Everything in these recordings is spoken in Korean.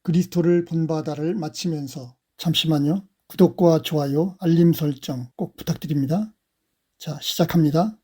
그리스도를 본받아를 마치면서 잠시만요. 구독과 좋아요, 알림 설정 꼭 부탁드립니다. 자, 시작합니다.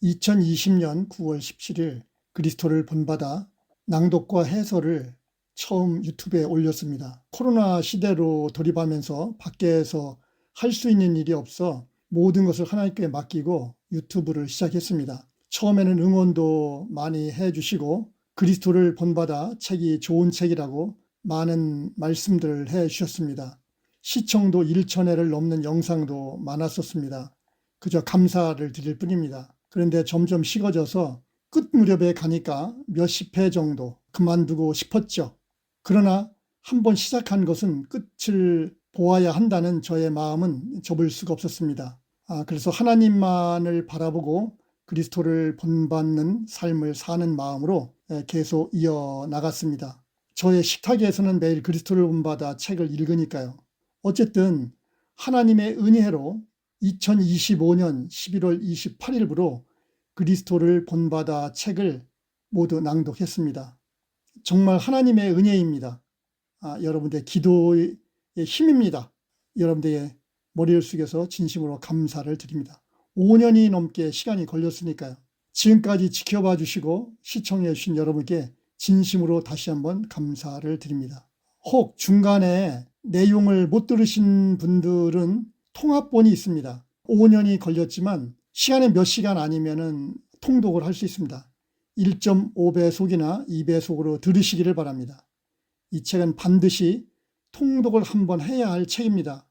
2020년 9월 17일 그리스도를 본받아 낭독과 해설을 처음 유튜브에 올렸습니다. 코로나 시대로 돌입하면서 밖에서 할 수 있는 일이 없어 모든 것을 하나님께 맡기고 유튜브를 시작했습니다. 처음에는 응원도 많이 해주시고 그리스도를 본받아 책이 좋은 책이라고 많은 말씀들을 해 주셨습니다. 시청도 1,000회를 넘는 영상도 많았었습니다. 그저 감사를 드릴 뿐입니다. 그런데 점점 식어져서 끝 무렵에 가니까 몇십 회 정도 그만두고 싶었죠. 그러나 한번 시작한 것은 끝을 보아야 한다는 저의 마음은 접을 수가 없었습니다. 그래서 하나님만을 바라보고 그리스도를 본받는 삶을 사는 마음으로 계속 이어나갔습니다. 저의 식탁에서는 매일 그리스도를 본받아 책을 읽으니까요. 어쨌든 하나님의 은혜로 2025년 11월 28일부로 그리스도를 본받아 책을 모두 낭독했습니다. 정말 하나님의 은혜입니다. 여러분들의 기도의 힘입니다. 여러분들의 머리를 숙여서 진심으로 감사를 드립니다. 5년이 넘게 시간이 걸렸으니까요. 지금까지 지켜봐 주시고 시청해 주신 여러분께 진심으로 다시 한번 감사를 드립니다. 혹 중간에 내용을 못 들으신 분들은 통합본이 있습니다. 5년이 걸렸지만 시간에 몇 시간 아니면은 통독을 할 수 있습니다. 1.5배속이나 2배속으로 들으시기를 바랍니다. 이 책은 반드시 통독을 한번 해야 할 책입니다.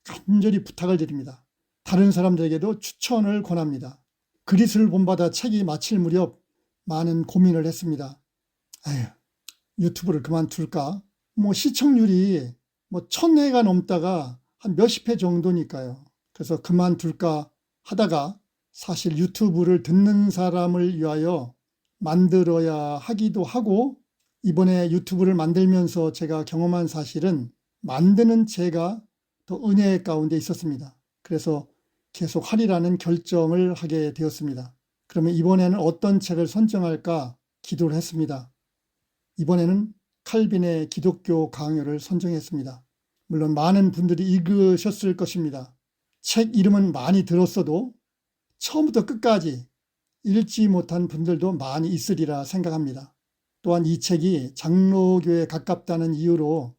간절히 부탁을 드립니다. 다른 사람들에게도 추천을 권합니다. 그리스도를 본받아 책이 마칠 무렵 많은 고민을 했습니다. 유튜브를 그만둘까? 시청률이 1,000회가 넘다가 한 몇십 회 정도니까요. 그래서 그만둘까 하다가 사실 유튜브를 듣는 사람을 위하여 만들어야 하기도 하고, 이번에 유튜브를 만들면서 제가 경험한 사실은 만드는 제가 더 은혜 가운데 있었습니다. 그래서 계속 하리라는 결정을 하게 되었습니다. 그러면 이번에는 어떤 책을 선정할까 기도를 했습니다. 이번에는 칼빈의 기독교 강요를 선정했습니다. 물론 많은 분들이 읽으셨을 것입니다. 책 이름은 많이 들었어도 처음부터 끝까지 읽지 못한 분들도 많이 있으리라 생각합니다. 또한 이 책이 장로교에 가깝다는 이유로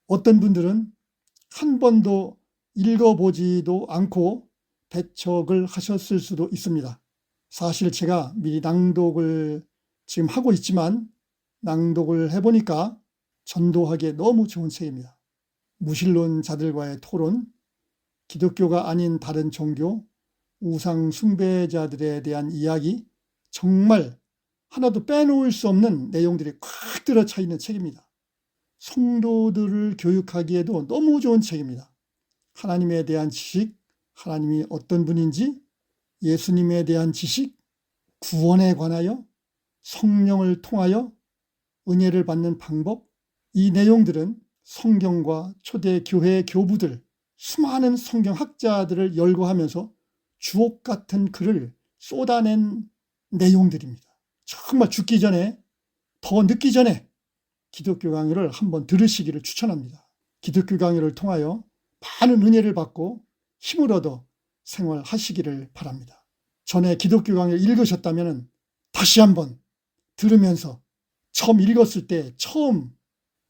어떤 분들은 한 번도 읽어보지도 않고 배척을 하셨을 수도 있습니다. 사실 제가 미리 낭독을 지금 하고 있지만 낭독을 해보니까 전도하기에 너무 좋은 책입니다. 무신론자들과의 토론, 기독교가 아닌 다른 종교, 우상 숭배자들에 대한 이야기, 정말 하나도 빼놓을 수 없는 내용들이 꽉 들어차 있는 책입니다. 성도들을 교육하기에도 너무 좋은 책입니다. 하나님에 대한 지식, 하나님이 어떤 분인지, 예수님에 대한 지식, 구원에 관하여, 성령을 통하여 은혜를 받는 방법, 이 내용들은 성경과 초대 교회 교부들, 수많은 성경학자들을 열거하면서 주옥 같은 글을 쏟아낸 내용들입니다. 정말 죽기 전에, 더 늦기 전에 기독교 강의를 한번 들으시기를 추천합니다. 기독교 강의를 통하여 많은 은혜를 받고 힘을 얻어 생활하시기를 바랍니다. 전에 기독교 강의를 읽으셨다면 다시 한번 들으면서 처음 읽었을 때 처음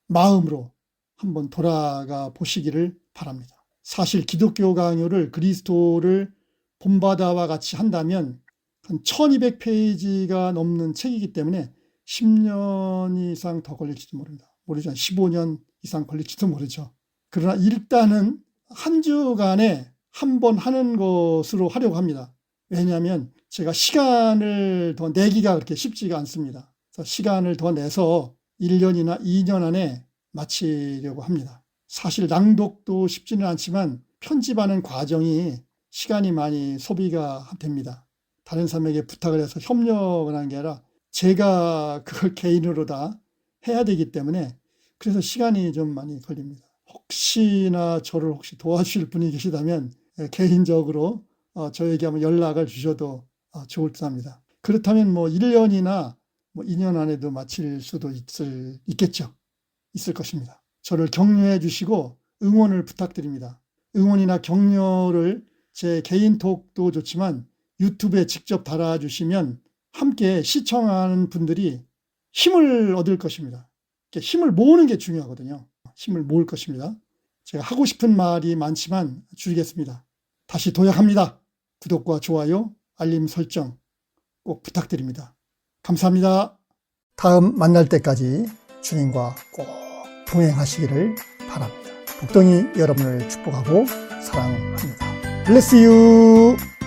마음으로 한번 돌아가 보시기를 바랍니다. 사실 기독교 강요를 그리스도를 본받아와 같이 한다면 한 1200페이지가 넘는 책이기 때문에 10년 이상 더 걸릴지도 모르죠. 15년 이상 걸릴지도 모르죠. 그러나 일단은 한 주간에 한 번 하는 것으로 하려고 합니다. 왜냐하면 제가 시간을 더 내기가 그렇게 쉽지가 않습니다. 그래서 시간을 더 내서 1년이나 2년 안에 마치려고 합니다. 사실 낭독도 쉽지는 않지만 편집하는 과정이 시간이 많이 소비가 됩니다. 다른 사람에게 부탁을 해서 협력을 하는 게 아니라 제가 그걸 개인으로 다 해야 되기 때문에 그래서 시간이 좀 많이 걸립니다. 혹시나 저를 도와주실 분이 계시다면 개인적으로 저에게 한번 연락을 주셔도 좋을 듯 합니다. 그렇다면 1년이나 2년 안에도 마칠 수도 있을 것입니다. 저를 격려해 주시고 응원을 부탁드립니다. 응원이나 격려를 제 개인톡도 좋지만 유튜브에 직접 달아주시면 함께 시청하는 분들이 힘을 얻을 것입니다. 이렇게 힘을 모으는 게 중요하거든요. 힘을 모을 것입니다. 제가 하고 싶은 말이 많지만 줄이겠습니다. 다시 도약합니다. 구독과 좋아요, 알림 설정 꼭 부탁드립니다. 감사합니다. 다음 만날 때까지 주님과 꼭 동행하시기를 바랍니다. 복덩이 여러분을 축복하고 사랑합니다. Bless you.